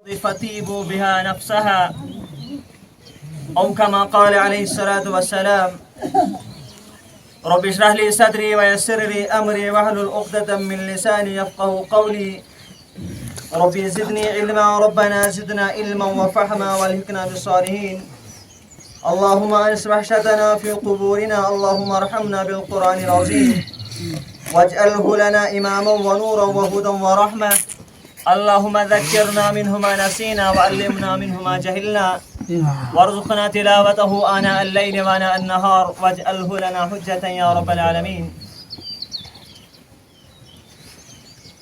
فتيب بها نفسها أو كما قال عليه الصلاة والسلام رب اشرح لي صدري ويسر لي أمري واحلل عقدة من لساني يفقه قولي ربي زدني علما ربنا زدنا علما وفهما والهكنا بالصالحين اللهم أنس وحشتنا في قبورنا اللهم ارحمنا بالقرآن العظيم واجعله لنا إماما ونورا وهدى ورحمة اللهم ذكرنا منه ما نسينا وعلمنا منه ما جهلنا وارزقنا تلاوته آناء الليل وآناء النهار واجعله لنا حجة يا رب العالمين.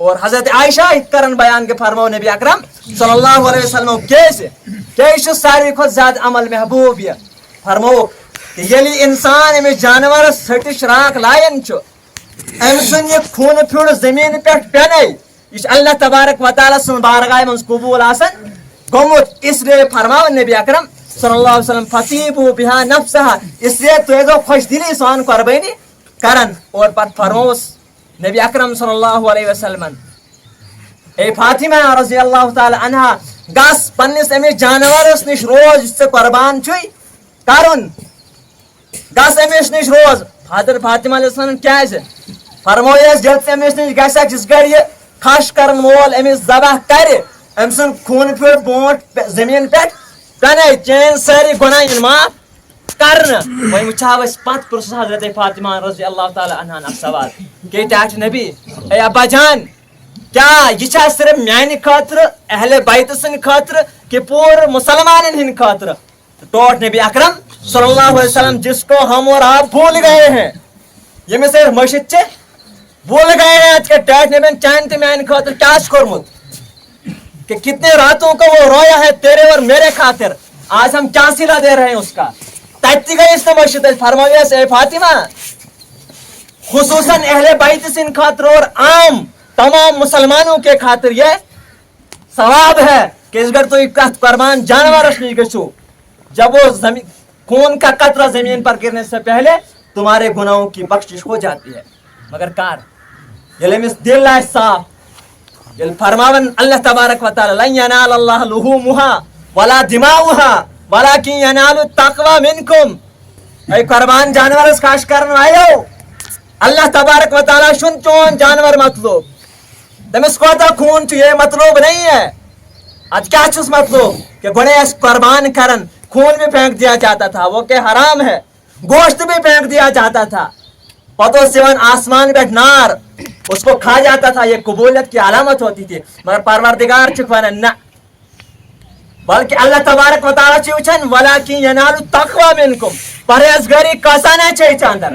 اور حضرت عائشہ کرن بیان کے فرمو نبی اکرم صلی اللہ علیہ وسلم کیسے ساروی کھت زیادہ عمل محبوب یہ فرمو کہ یلی انسان امس جانور سٹش راک لائن ام سن یہ خون پھر زمین پہ پینے یہ اللہ تبارک و تعالی سن بارگاہ من قبول آسن گومت اس لیے فرماو نبی اکرم صلی اللہ علیہ وسلم فطیبو بہا نفسہا اس لیے تو خوش دلی سان قربانی کرن اور پت فرموس نبی اکرم صلی اللہ علیہ وسلم اے فاطمہ رضی اللہ تعالی عنہ گس پنس امس جانورس نش روز سے قربان چھوئی کرن گس امس نش روز حضرت فاطمہ علیہ السلام کیا فرمویس جلد امس نش گسک جس گر یہ خش کرن وول امس ذبح کر ام سن خون پھر بونٹ زمین پہ پنے چین ساری گناہ معاف کرنا وہی وچھا اس پت پرس حضرت فاطمہ رضی اللہ تعالی عنہ سوال کہ ٹاٹ نبی اے ابا جان کیا یہ چھا صرف میانہ خاطر اہل بیت سن خاطر کہ پور مسلمانن ہن خاطر ٹوٹ نبی اکرم صلی اللہ علیہ وسلم جس کو ہم اور آپ بھول گئے ہیں یہ میں صرف مشت چے بھول گئے ہیں کہ ٹاٹ نبی چاند میانہ خاطر کیا کرمت کہ کتنے راتوں کو وہ رویا ہے تیرے اور میرے خاطر آج ہم کیا صلہ دے رہے ہیں اس کا تیتی گئی اس مشت فرمایا اے فاطمہ خصوصاً اہل بیت سن خاطر اور عام تمام مسلمانوں کے خاطر یہ ثواب ہے کہ اس گر تو ایک قربان جانور نہیں گچو جب وہ خون کا قطرہ زمین پر گرنے سے پہلے تمہارے گناہوں کی بخشش ہو جاتی ہے مگر کار یہ مس دل ہے صاف فرماون اللہ تبارک و تعالی لن ینال اللہ لحومها ولا دماؤها ولكن ینال التقوى منکم اے قربان جانور اس خاش کرن آئیو اللہ تبارک و تعالی شن چون جانور مطلوب تمس کوتا خون تو یہ مطلوب نہیں ہے آج کیا چیز مطلوب کہ گنے اس قربان کرن خون بھی پھینک دیا جاتا تھا وہ کہ حرام ہے گوشت بھی پھینک دیا جاتا تھا پتو سیون آسمان بیٹھ نار اس کو کھا جاتا تھا یہ قبولیت کی علامت ہوتی تھی مگر پروردگار چکوانا نہ بلکہ اللہ تبارک و تعالی چوچن ولیکن ینال التقوی منکم پرہیزگاری کسانا چاہیے چاندر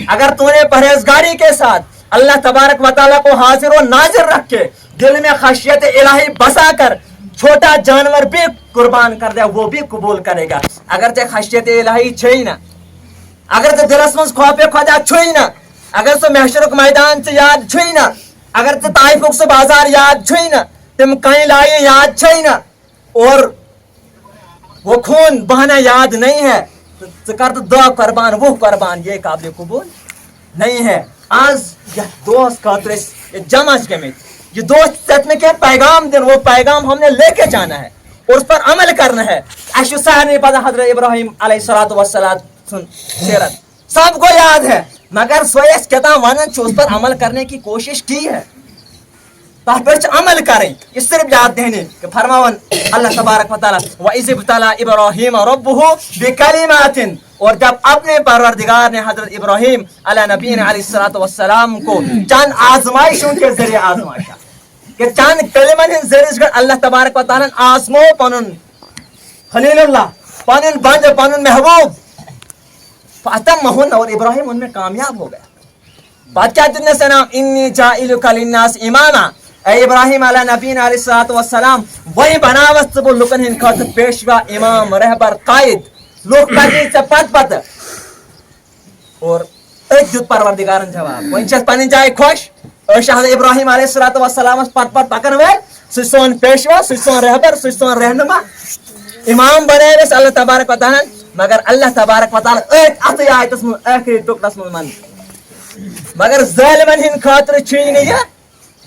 اگر تو نے پرہیزگاری کے ساتھ اللہ تبارک و تعالی کو حاضر و ناظر رکھ کے دل میں خشیت الہی بسا کر چھوٹا جانور بھی قربان کر دے وہ بھی قبول کرے گا اگر تے خشیت الہی چھئی نا اگر تے دلس من خوف خدا چھئی نا اگر تو محشرک میدان سے یاد چھئی نا اگر تو طائف سے بازار یاد چھئی نا تم کہیں لائے یاد چھئی نا اور وہ خون بہنا یاد نہیں ہے تو کر تو دو قربان وہ قربان یہ قابل قبول نہیں ہے آج یہ دوست خاطر یہ جمع گمت یہ دوست سچ میں کیا پیغام دن وہ پیغام ہم نے لے کے جانا ہے اور اس پر عمل کرنا ہے ایشو سہر نہیں پتا حضرت ابراہیم علیہ السلام سیرت سب کو یاد ہے مگر سویس کتاب ونن اس پر عمل کرنے کی کوشش کی ہے تاہ پر عمل کریں اس صرف یاد دینے کہ فرماون اللہ تبارک و تعالی وَإِذِ ابْتَلَى إِبْرَاهِيمَ رَبُّهُ بِكَلِمَاتٍ اور جب اپنے پروردگار نے حضرت ابراہیم علیہ نبی علیہ السلام کو چند آزمائشوں کے ذریعے آزمائشا کہ چند کلمن ذریعے اللہ تبارک و تعالی آزمو پنن خلیل اللہ پنن بند پنن محبوب فاتمہن اور ابراہیم ان میں کامیاب ہو گیا بات کیا دن سے نام انی جائلک للناس اماما اے ابراہیم علیہ نبی علیہ السلام وہی بناوست وہ لکن ہن خاطر پیشوا امام رہبر قائد لوگ کرنی سے پت پت اور ایک جد پروردگارن جواب وہ انچہ پنن جائے خوش اور شہد ابراہیم علیہ السلام پت پت پکن ہوئے سسون پیشوا سسون رہبر سسون رہنما امام بنے رس اللہ تبارک و تعالی مگر اللہ تبارک و تعالی ایک اتی آیت اسم آخری ٹکڑا اسم من مگر ظالمن ہن خاطر چھین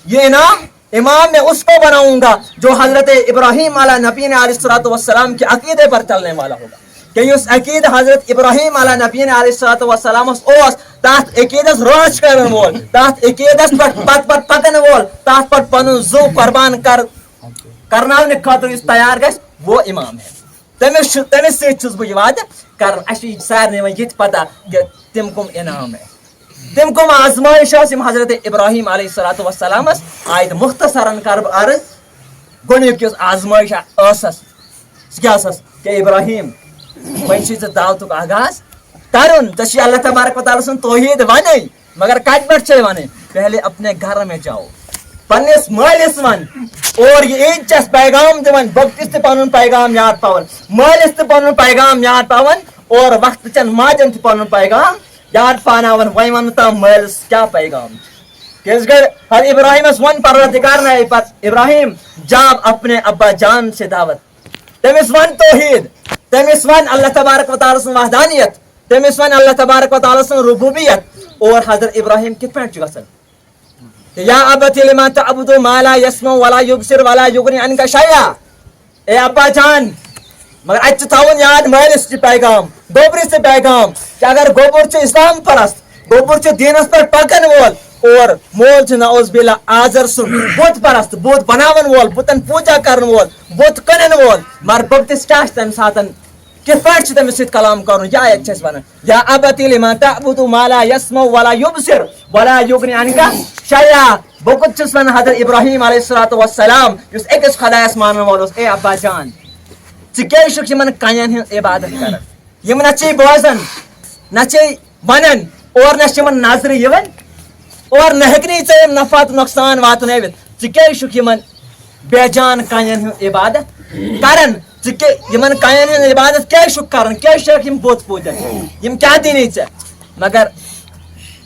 یہ انعام امام میں اس کو بناؤں گا جو حضرت ابراہیم علیہ نبی علیہ السلام کے عقیدے پر چلنے والا ہوگا کہ اس عقید حضرت ابراہیم علیہ نبی علیہ السلام اس تحت عقیدس روش کرن وول تحت عقیدس پت پت پکن وول تحت پت پنن زو قربان کرناونے خاطر اس تیار گژھِ وہ امام ہے تمس سے بہ یہ وعدہ کر سارے وی یہ پتہ کہ تم کم انعام ہے تم کم آزمائش حضرت ابراہیم علیہ السلام آیت مختصراً کر عرض گۄڈنیُک یُس آزمائش کیا کہ ابراہیم وۄنۍ چھُے ژےٚ دعوتُک آغاز کرُن ژےٚ چھُے اللہ تبارک و تعالیٰ سُنٛد توحید ونے مگر کتہِ پٮ۪ٹھ چھے ونے پہلے اپنے گھر میں جاؤ پنس مالس ون اور یہ عید چس پیغام دان بکتس تن پیغام یاد پاون مالس تن پیغام یاد پاون اور وقت چن ماجن تن پیغام یاد پاناون وی ون تم مالس کیا پیغام کس گر ہر ابراہیمس ون پروردگار نے ابراہیم جاب اپنے ابا جان سے دعوت تمس ون توحید تمس ون اللہ تبارک و تعالی سن وحدانیت تمس ون اللہ تبارک و تعالی سن ربوبیت اور حضرت ابراہیم کت پہ گھن یا ابت لما تعبد ما لا يسمع ولا يبصر ولا يغني عنك شيئا اے ابا جان مگر ات تھاون یاد مالس پیغام گوبرس پیغام کہ اگر گوبر اسلام پرست گوبر دینس پر پکن وول اور مول نعوذ باللہ آزر سن بت پرست بت بناون وول بتن پوجا کرن وول بت کنن وول مگر بتس کیا تم ساتن کت پہ تمس ست کلام کرن یا ایت ون یا ابت لما تعبد ما لا يسمع ولا يبصر ولا يغني عنك شيئا بہت چھس ون حضرت ابراہیم علیہ الصلوۃ والسلام اس اکس خدایس مانن وول اے ابا جان ژٕ یمن کنین ہن عبادت کرن یم نہ بوزن نہ ونن اور نہ نظر یون اور نہ ہیکنی ژےٚ نفع تو نقصان واتنٲوِتھ ژٕ یمن بے جان کنین ہن عبادت کرن یمن کنین ہن عبادت کرن یم بت پوجن یم کیا دینی ژےٚ مگر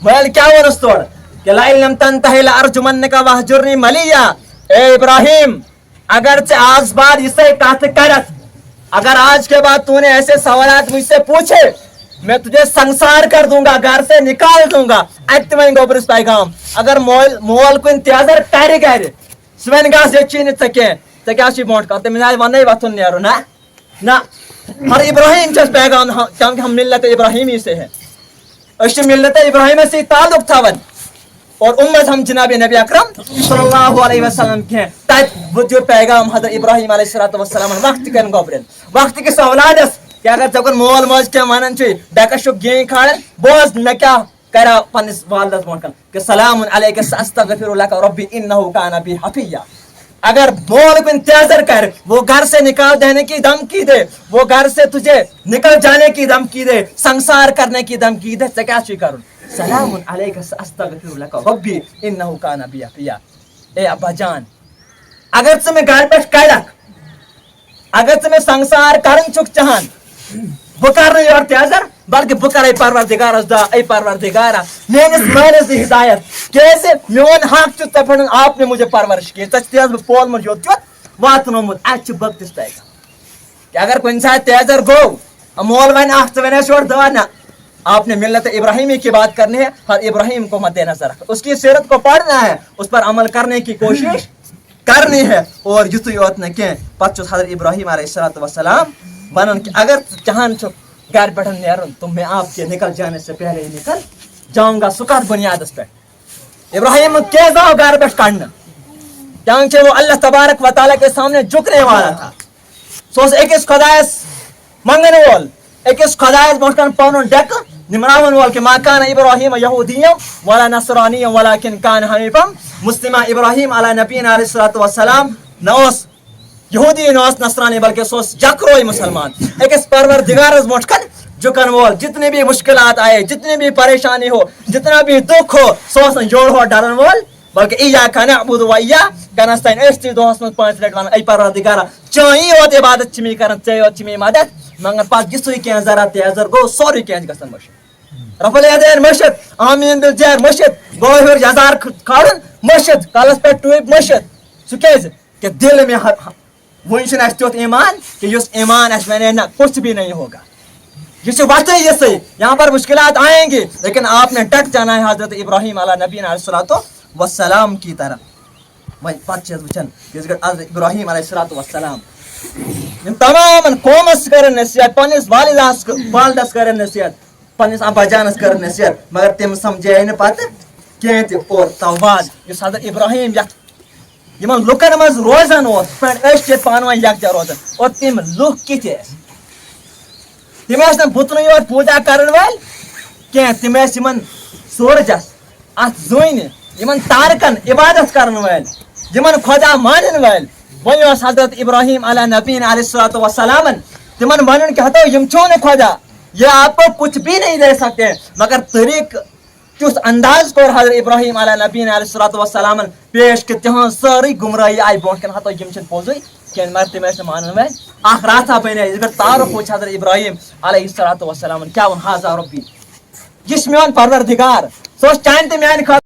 مل کیا ونس تور کہ لئن لم تنتهي لارجمنك واهجرني مليا اے ابراہیم اگر ژےٚ آج بعد یہ کت کرت اگر آج کے بعد تو نے ایسے سوالات مجھ سے پوچھے میں تجھے سنسار کر دوں گا گھر سے نکال دوں گا ات ون گوبرس پیغام اگر مول کن تیزر کر سہ ون گھس یہ نی ژے کیا برونٹ کر تمس آئی ون وتھن نیرو نہ ہر ابراہیم چس پیغام کیونکہ ہم ملت ابراہیمی سے ہیں اس ملت ابراہیم سے تعلق تھاون اور امت ہم جناب نبی اکرم صلی اللہ علیہ وسلم کے تت جو پیغام حضرت ابراہیم علیہ الصلوۃ والسلام وقت کن گوبرن وقت کس اولادس کہ اگر ژےٚ مول موج کیا ونان بیکس گین کھاڑن بوز نہ کیا کرا پنس والدس برونٹ کن کہ سلام علیک استغفر لک ربی انه کان بی حفیہ اگر مول کن تیزر کر وہ گھر سے نکال دینے کی دھمکی دے وہ گھر سے تجھے نکل جانے کی دھمکی دے سنسار کرنے کی دھمکی دے ژےٚ کیا چھی کرن سلام علیک استغفر لک ربی انه کان بی حفیہ اے ابا جان اگر ژٕ مےٚ گھر پٮ۪ٹھ کڑکھ اگر ژٕ مےٚ سنسار کرن چھُکھ چاہان بہ کر یور تیزر بلکہ بہ کرے پروردگارس دعا اے پروردگارا میانس مالس دی ہدایت کیسے میون حق ژےٚ پٮ۪ٹھ آپ نے مجھے پرورش کی ژےٚ چھُ بہٕ پولمُت یوت یوت واتنومُت اتھ چھُ بخدس پیغام کہ اگر کُنہِ ساتہٕ تیزر گو مول ون ژٕ ونیس یورٕ دعا نہ آپ نے ملت ابراہیمی کی بات کرنی ہے ہر ابراہیم کو مد نظر رکھ اس کی سیرت کو پڑھنا ہے اس پر عمل کرنے کی کوشش کرنی ہے اور یتھ یوت نہ کی پتہ حضرت ابراہیم علیہ الصلوۃ والسلام ونان کہ اگر چاہان چھ گھر پہ نیرن تو میں آپ کے نکل جانے سے پہلے ہی نکل جاؤں گا سکت بنیادس پہ ابراہیم کیس آؤ گھر پہ کڑنا کیونکہ وہ اللہ تبارک و تعالیٰ کے سامنے جھکنے والا تھا سو اکس خدایس منگن وول اکس خدایس برونٹ کن پن ڈیک نمراون وول کہ ما کان ابراہیم یہودیا ولا نصرانیا ولکن کان حنیفا مسلما ابراہیم علی نبینا علیہ الصلوۃ والسلام نہ یہودی نہ نصرانی بلکہ سو جکروئی مسلمان اکس پروردگارس برونٹ کن جھکن وول جتنی بھی مشکلات آئے جتنی بھی پریشانی ہو جتنا بھی دکھ ہو سو جوڑ ہو ڈرن وول بلکہ ایاک نعبد و ایاک نستعین اس دہس من 5 لٹ ون اے پروردگارا چی یوت عبادت چھ می کرن ژے یوت چھ می مدد مگر پتہ یُتھُے کینٛہہ ذرا تیزر گوٚو سورُے کینٛہہ گژھان مٔشِد رفع الیدین مٔشِد آمیٖن بالجہر مٔشِد گوٚو ہیوٚر یزار کھالُن مٔشِد کلس پٮ۪ٹھ ٹوٗپۍ مٔشِد سُہ کیازِ کہ دل میں وُنہِ چھُنہٕ اَسہِ تیُتھ ایمان کہ یُس ایمان اَسہِ ونے نہ کچھ بھی نہیں ہوگا یہ چھُ وتھٕے یِژھٕے یہاں پر مشکلات آئیں گی لیکن آپ نے ڈٹ جانا ہے حضرت ابراہیم علیہ نبینا علیہ الصلوۃ والسلام کی طرح وۄنۍ پتہٕ چھِ وٕچھان یِژھ گٔٹۍ حضرت ابراہیم علیہ الصلوۃ والسلام یِم تمام قومس کرن نصیحت پننس والدس کرن نصیحت پننس ابا جانس کرن نصیحت مگر تم سمجھے نہٕ پتہٕ کینٛہہ تہِ اور تَو بعد یُس حضرت ابراہیم یتھ یمن لُکن منٛز روزان اوس أسۍ چھِ پانہٕ ؤنۍ یکجا روزان اور تِم لُکھ کِتھ ٲسۍ تِم ٲسۍ نہٕ بُتنٕے یوت پوٗجا کرن وٲلۍ کینٛہہ تِم ٲسۍ یمن سورجس اتھ زوٗنہِ یمن تارکن عبادت کرن وٲلۍ یمن خۄدا مانن وٲلۍ وۄنۍ اوس حضرت ابراہیم علیہ نبینا علیہ الصلوۃ والسلام تمن ونن کہ ہتو یم چھو نہٕ خۄدا یہ آپ کو کچھ بھی نہیں دے سکتے مگر طریق تیُتھ انداز کوٚر حضرت ابراہیم علیہ نبیٖن علیہ الصلوۃ والسلام پیش کہ تِہنٛز سٲرٕے گُمرٲہی آیہِ برونٛٹھ کَنہِ ہتو یِم چھِنہٕ پوٚزُے کینٛہہ مگر تِم ٲسۍ نہٕ مانان وٲلۍ اکھ راتھا بنے اگر تعارُف وٕچھ حضرت ابراہیم علیہ الصلوۃ والسلام کیٛاہ ووٚن حاضا رۄبی یہِ چھُ میون پروردِگار سُہ اوس چانہِ تہٕ میانہِ خٲطرٕ